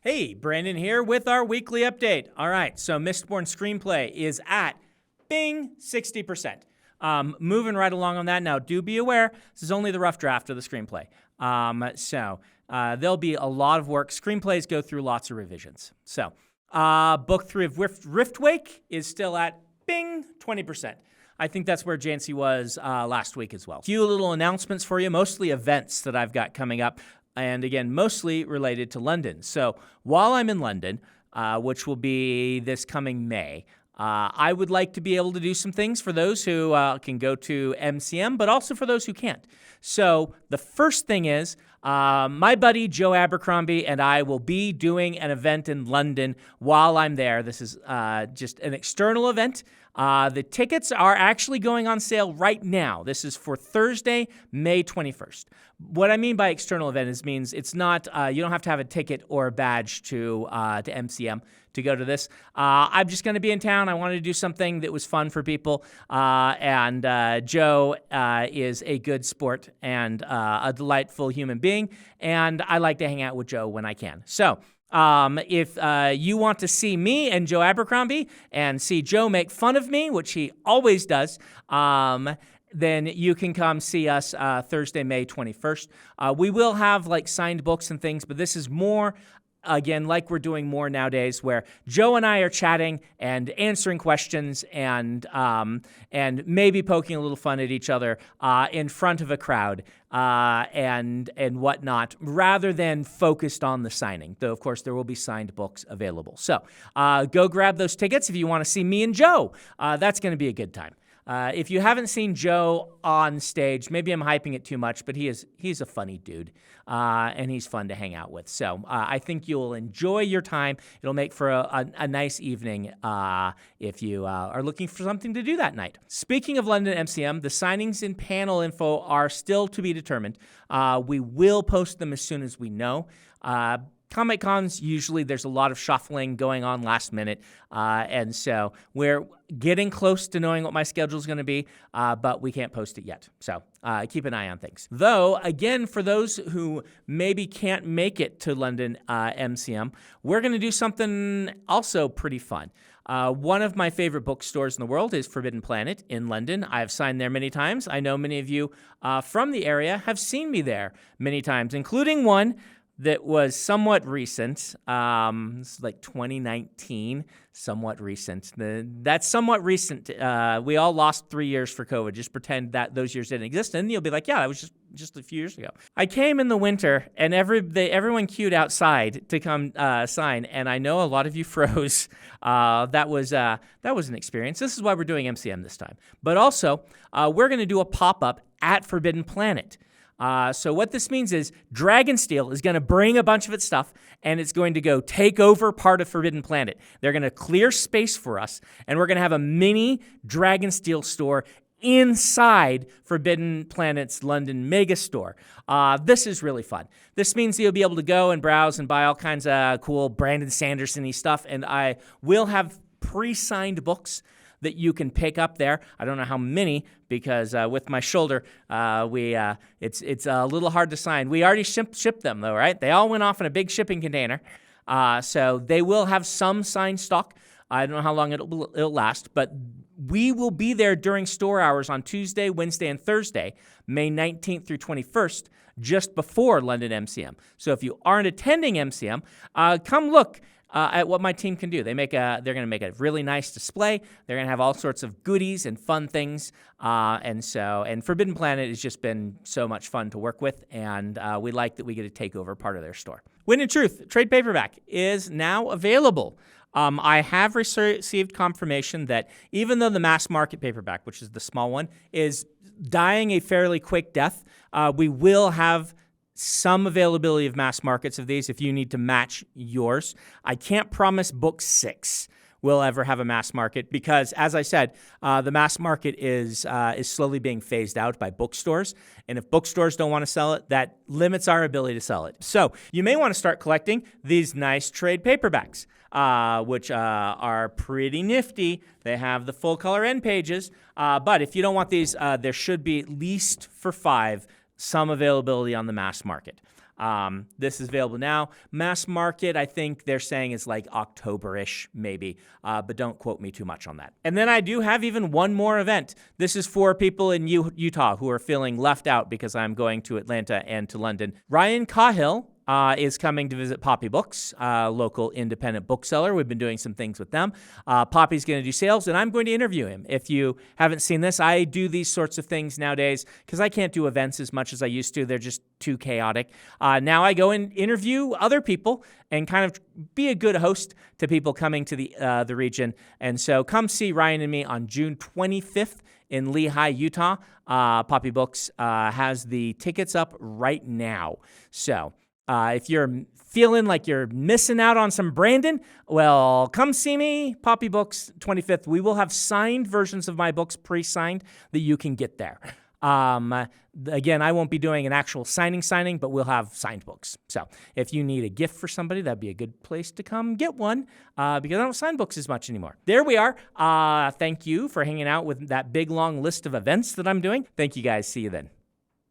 Hey, Brandon here with our weekly update. All right, so Mistborn screenplay is at bing 60%. Moving right along on that now. Do be aware, this is only the rough draft of the screenplay. There'll be a lot of work. Screenplays go through lots of revisions. So, book 3 of Riftwake is still at bing 20%. I think that's where Jancy was last week as well. A few little announcements for you, mostly events that I've got coming up. And again, mostly related to London. So while I'm in London, which will be this coming May, I would like to be able to do some things for those who can go to MCM, but also for those who can't. So the first thing is my buddy Joe Abercrombie and I will be doing an event in London while I'm there. This is just an external event. The tickets are actually going on sale right now. This is for Thursday, May 21st. What I mean by external event means it's not, you don't have to have a ticket or a badge to MCM to go to this. I'm just going to be in town. I wanted to do something that was fun for people. And Joe is a good sport and a delightful human being. And I like to hang out with Joe when I can. So, if you want to see me and Joe Abercrombie and see Joe make fun of me, which he always does, then you can come see us Thursday, May 21st. We will have like signed books and things, but this is more, again, like we're doing more nowadays, where Joe and I are chatting and answering questions and maybe poking a little fun at each other in front of a crowd and whatnot, rather than focused on the signing. Though, of course, there will be signed books available. So go grab those tickets if you want to see me and Joe. That's going to be a good time. If you haven't seen Joe on stage, maybe I'm hyping it too much, but he's a funny dude, and he's fun to hang out with. So I think you'll enjoy your time. It'll make for a nice evening if you are looking for something to do that night. Speaking of London MCM, the signings and panel info are still to be determined. We will post them as soon as we know. Comic Cons, usually there's a lot of shuffling going on last minute, and so we're getting close to knowing what my schedule is going to be, but we can't post it yet. So keep an eye on things. Though, again, for those who maybe can't make it to London MCM, we're going to do something also pretty fun. One of my favorite bookstores in the world is Forbidden Planet in London. I've signed there many times. I know many of you from the area have seen me there many times, including one that was somewhat recent. It's like 2019, somewhat recent. That's somewhat recent. We all lost 3 years for COVID. Just pretend that those years didn't exist, and you'll be like, yeah, that was just a few years ago. I came in the winter, and everyone queued outside to come sign, and I know a lot of you froze. That was an experience. This is why we're doing MCM this time. But also, we're going to do a pop-up at Forbidden Planet. So what this means is Dragonsteel is going to bring a bunch of its stuff, and it's going to go take over part of Forbidden Planet. They're going to clear space for us, and we're going to have a mini Dragonsteel store inside Forbidden Planet's London megastore. This is really fun. This means you'll be able to go and browse and buy all kinds of cool Brandon Sanderson-y stuff, and I will have pre-signed books that you can pick up there. I don't know how many, because with my shoulder, it's a little hard to sign. We already shipped them, though, right? They all went off in a big shipping container. So they will have some signed stock. I don't know how long it'll last, but we will be there during store hours on Tuesday, Wednesday, and Thursday, May 19th through 21st, just before London MCM. So if you aren't attending MCM, come look at what my team can do. They're going to make a really nice display. They're going to have all sorts of goodies and fun things. And Forbidden Planet has just been so much fun to work with, and we like that we get to take over part of their store. When in Truth, trade paperback is now available. I have received confirmation that even though the mass market paperback, which is the small one, is dying a fairly quick death, we will have some availability of mass markets of these if you need to match yours. I can't promise book 6 will ever have a mass market because, as I said, the mass market is slowly being phased out by bookstores. And if bookstores don't want to sell it, that limits our ability to sell it. So you may want to start collecting these nice trade paperbacks, which are pretty nifty. They have the full color end pages. But if you don't want these, there should be at least for 5 some availability on the mass market. This is available now. Mass market, I think they're saying is like October-ish, maybe, but don't quote me too much on that. And then I do have even one more event. This is for people in Utah who are feeling left out because I'm going to Atlanta and to London. Ryan Cahill is coming to visit Poppy Books, local independent bookseller. We've been doing some things with them. Poppy's going to do sales, and I'm going to interview him. If you haven't seen this, I do these sorts of things nowadays because I can't do events as much as I used to. They're just too chaotic. Now I go and interview other people and kind of be a good host to people coming to the region. And so come see Ryan and me on June 25th in Lehi, Utah. Poppy Books has the tickets up right now. So if you're feeling like you're missing out on some Brandon, well, come see me, Poppy Books, 25th. We will have signed versions of my books, pre-signed, that you can get there. Again, I won't be doing an actual signing, but we'll have signed books. So if you need a gift for somebody, that'd be a good place to come get one because I don't sign books as much anymore. There we are. Thank you for hanging out with that big, long list of events that I'm doing. Thank you, guys. See you then.